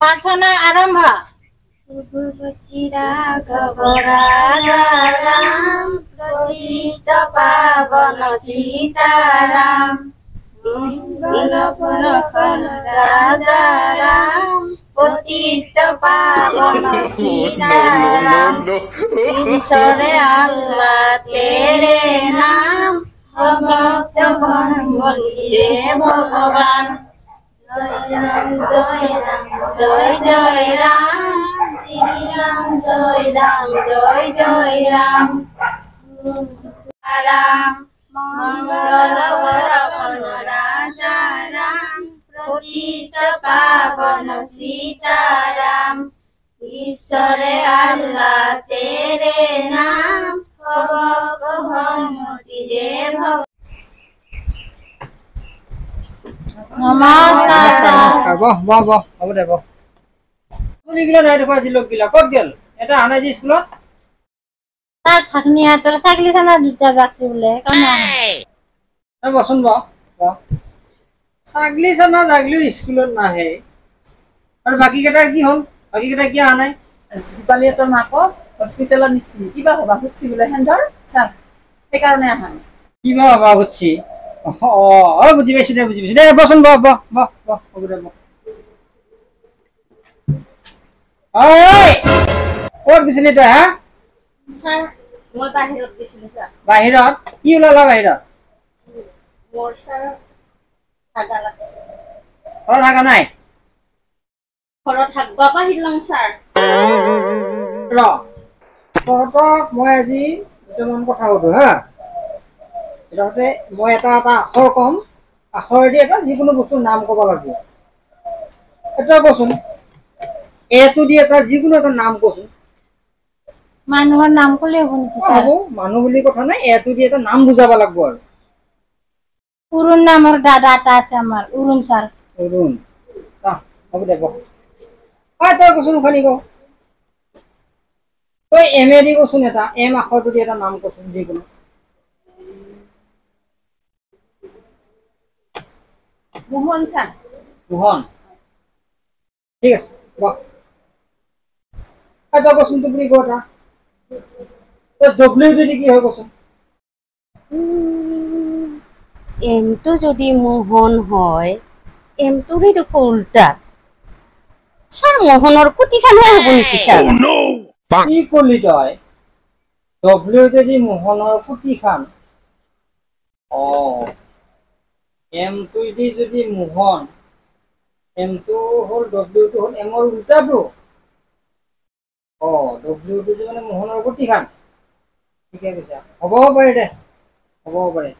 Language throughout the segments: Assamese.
प्रार्थना आरंभ पूर्ववर्ती राघव राजा राम पतित पावन सीताराम मंगल प्रसन्न राजा राम पतित पावन सीताराम ईश्वर अल्लाह तेरे नाम भक्त बलिए भगवान जय राम जय राम जय जय राम श्री राम जय राम जय जय राम राम मंगल प्रसन्न राजा राम पतित पावन सीताराम ईश्वर अल्लाह तेरे नाम भक्त बलिए भगवान नमस्कार वाह वाह वाह अब दे वाह তুমি গিলা নাই দেখা ছিল গিলা কত গেল এটা আনা জি স্কুলত তার থাকনি তোর সাইকেল সানা দুটা যাচ্ছে বলে কেন না বসন বাহ বাহ সাগলি সানা জাগলি স্কুলত নাহে আর বাকি কেটার কি হল বাকি কেটা কি আনাই দীপালি তোর মাকো হসপিটালত নিছি কিবা হবা হচ্ছি বলে হেন্দৰ চাল সেই কাৰণে আহা কিবা হবা হচ্ছি ও বুঝি বেশি দে বসন বাহ বাহ বাহ বাহ হ'ব দে বাহ ওই কোন গিছিলি তা হ্যাঁ স্যার মই বাহিৰত গৈছিলো স্যাৰ বাহিৰত কি ওলালা বাহিৰত মোৰ স্যাৰ হাগা লাগছে ঘৰত থাকা নাই ঘৰত থাকবা পাহিলাং স্যাৰ ৰ তহঁতক মই আজি দুটামান কথা সুধো হা এটাতে মই এটা আখৰ কম আখৰেদি এটা যিকোনো বস্তুৰ নাম ক'ব লাগিব এটা কচোন এটো দি এটা যিকোনো এটা নাম কচোন মানুহৰ নাম কলে হ'ব নেকি স্যার হ'ব মানুহ বুলি কথা নাই এটো দি এটা নাম বুজাব লাগিব আৰু অৰুণ নামৰ দাদা এটা আছে আমাৰ অৰুণ স্যাৰ অৰুণ হ'ব দে বহ তই কচোন খালি ক তই এম এ দি কচোন এটা এম আখৰটো দি এটা নাম কচোন যিকোনো মোহন চান মোহন ঠিক আছে বাহ তই কচোন তুমি ক এটা তই ডব্লিউ যদি কি হয় কচোন এমটো যদি মোহন হয় এমটোৰে দেখো উল্টা স্যাৰ মোহনৰ কুটিখানহে হ'ব নেকি স্যাৰ কি কলি তই ডব্লিউ যদি মোহনৰ কুটি খান এমটো দি যদি মোহন এমটো হ'ল ডব্লিউটো হ'ল এমৰ উল্টাটো ডব্লিউটো যদি মানে মোহনৰ কুটি খান ঠিকে কৈছা হ'ব পাৰে দে হ'ব পাৰে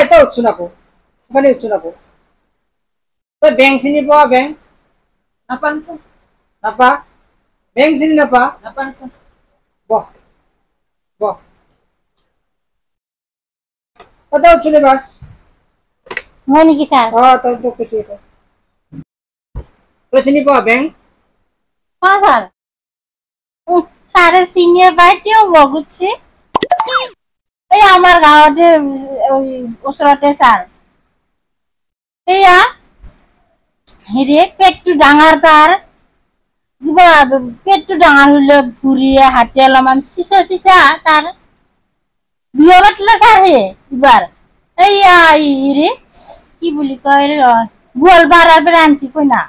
তই উঠছোন আকৌ মানে উঠছোন আকৌ তই বেংক চিনি পোৱা বেংক নাপান চান নাপা বেংক চিনি নাপা নাপান চান বহ বহ তই উঠছোন এবাৰ হয় নেকি স্যাৰ তই কৈছো তই চিনি পোৱা বেংক হ্যাঁ স্যাৰ স্যাৰে চিনিয়ে পাই তেওঁ বগুচ্ছে এই আমাৰ গাঁৱতে ওই ওচৰতে স্যাৰ এইয়া হেৰি পেটটো ডাঙৰ তাৰ কিবা পেটটো ডাঙৰ হলে ভুৰিয়ে হাতে অলপমান চিচা তাৰ বিয়া পাতলে স্যাৰ হে এবাৰ এইয়া হেৰি কি বুলি কয় গোৱালপাৰাৰ পৰা আনছি কইনা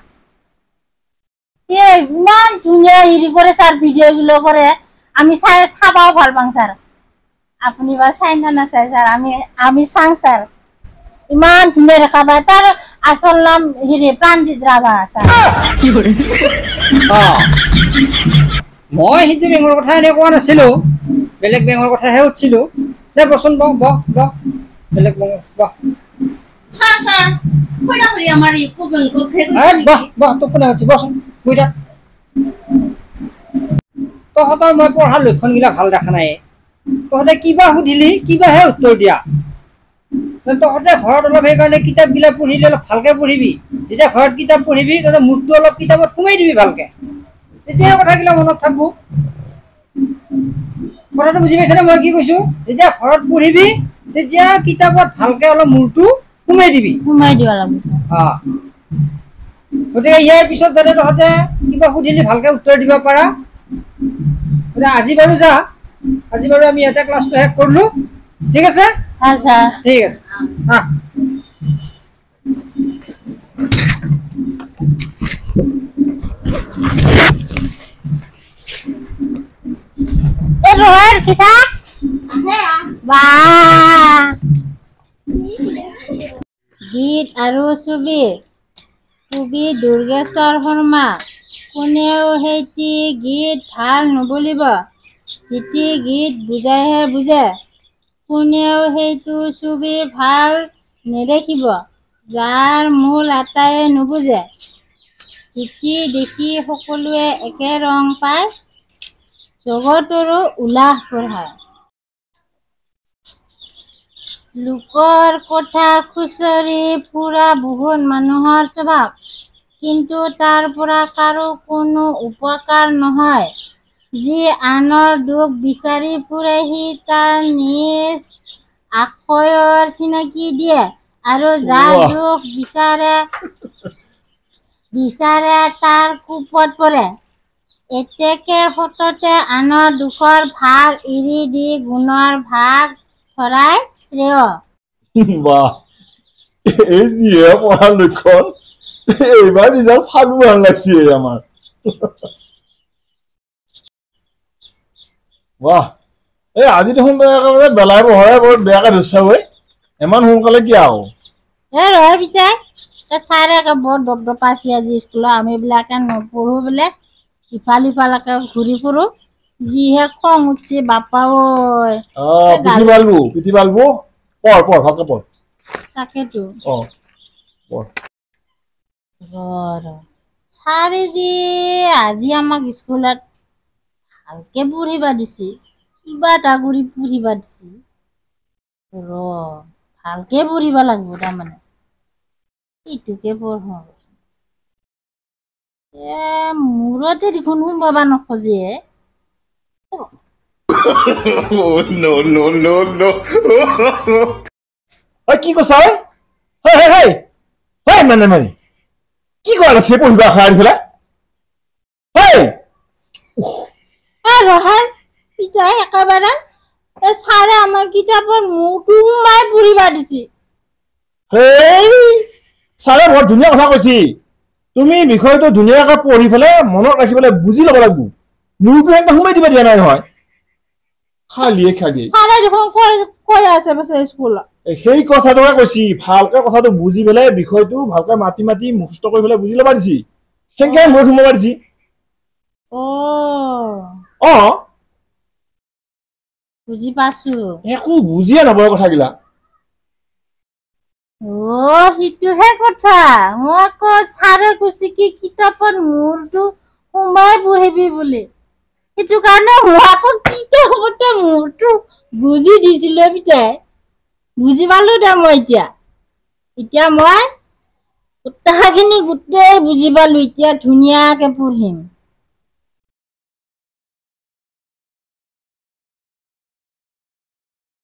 ইমান ধুনীয়া হেৰি কৰে স্যাৰ ভিডিঅ গুলো কৰে আমি চাবাও ভাল পাং স্যার আপুনি বা চাই না নাচাই স্যার আমি চাং স্যার ইমান ধুনীয়া দেখা পায় তাৰ আসল নাম হেৰি প্ৰাণজিৎ ৰাভা স্যাৰ মই সেইটো বেংকৰ কথা এনে কোৱা নাছিলো বেলেগ বেংকৰ কথাহে উঠিছিলো দে বচোন বহ বহ বহ বেলেগ বেংক বহ স্যার স্যার কইনা করি আমার ইকো ব্যাংক কে বহ বহ তো কোনে হচ্ছে বচোন বুইটা তহঁতৰ মই পঢ়াৰ লক্ষণগিলা ভাল দেখা নাই তহঁতে কিবা সুধিলি কিবাহে উত্তৰ দিয়া তহঁতে ঘৰত অলপ সেইকাৰণে কিতাপগিলা পঢ়িলে অলপ ভালকে পঢ়িবি যেতিয়া ঘৰত কিতাপ পঢ়িবি তহঁতে মূৰটো অলপ কিতাপত সোমাই দিবি ভালকে তেতিয়া কথাগিলা মনত থাকব কথাটো বুজি পাইছানে মই কি কৈছো যেতিয়া ঘৰত পঢ়িবি তেতিয়া কিতাপত ভালকে অলপ মূৰটো সোমাই দিবি সোমাই দিব লাগিব গতিকে ইয়াৰ পিছত যাতে তহঁতে কিবা সুধিলে ভালকে উত্তৰ দিব পাৰা আজি বাৰু যা আজি বাৰু আমি ইয়াতে ক্লাছটো শেষ কৰিলো ঠিক আছে ভাল স্যাৰ ঠিক আছে এ ৰোয়াৰ কিটা বাহ গীত আৰু ছবি কবি দুৰ্গেশ্বৰ শৰ্মা কোনেও হেতি গীত ভাল নবলিব যেতি গীত বুজাইহে বুজে কোনেও সেইটো ছবি ভাল নেদেখিব যাৰ মূল আটায়ে নুবুজে চিঠি দেখি সকলোৱে একে ৰং পায় জগতৰো উলাহ পঢ়ায় লোকৰ কথা খুচৰি ফুৰা বহুত মানুহৰ স্বভাৱ কিন্তু তাৰ পৰা কাৰো কোনো উপকাৰ নহয় যি আনৰ দুখ বিচাৰি ফুৰে সি তাৰ নিজ আশয়ৰ চিনাকি দিয়ে আৰু যাৰ দুখ বিচাৰে তাৰ কোপত পৰে এতেকে সততে আনৰ দুখৰ ভাগ এৰি দি গুণৰ ভাগ ধৰাই শ্ৰেয় বাহ এই যিহে পঢ়াৰ লক্ষণ এইবাৰ ৰিজাল্ট ফালু ভাল লাগছে আমাৰ বাহ এই আজি দেখোন একেবাৰে বেলাই বহৰাই বৰ বেয়াকে ধৰিছা ঐ ইমান সোনকালে কিয় আও ৰহ পিতাই ছাৰে বৰ দপদপাইছে আজি স্কুলত আমি বিলাকে নপঢ়ো বোলে ইফাল ইফালকে ঘূৰি ফুৰো যিহে খং উঠছে বাপা ঐ পিঠি পালবো পঢ় ভালকে পঢ় তাকেতো পঢ় ছাৰে যে আজি আমাক স্কুলত ভালকে পঢ়িবা দিছে কিবা এটা কৰি পঢ়িবা দিছে ভালকে পঢ়িব লাগিব তাৰমানে এইটোকে পঢ়ো মূৰতে দেখোন সোমাবা নখোজে কি কৈছা মানে কি কৰা আছে পঢ়িবা খাই পেলাই ৰহাই পিতাই একেবাৰে ছাৰে আমাৰ কিতাপত মূৰটো সোমাই পঢ়িবা দিছে ছাৰে বৰ ধুনীয়া কথা কৈছি তুমি বিষয়টো ধুনীয়াকে পঢ়ি পেলাই মনত ৰাখি পেলাই বুজি ল'ব লাগিব মূৰটো একদম সোমাই দিব দিয়া নাই নহয় খালিয়ে ছাৰে দেখোন কৈ আছে স্কুলত সেই কথাটোকে কৈছি ভালকে কথাটো বুজি পেলাই বিষয়টো ভালকে মাতি মুখস্থ কৰি পেলাই বুজি ল'বা দিছি সেনেকে মূৰত সোমাব দিছি বুজি পাইছো একো বুজিয়ে নপৰে কথাগিলা সিটোহে কথা মই আকৌ ছাৰে কৈছে কি কিতাপত মূৰটো সোমাই পঢ়িবি বুলি সেইটো কাৰণে মই আকৌ কিতাপতে মূৰটো বুজি দিছিলো পিতাই বুজি পালো দে মই এতিয়া মই কথাখিনি গোটেই বুজি পালো এতিয়া ধুনীয়াকে পঢ়িম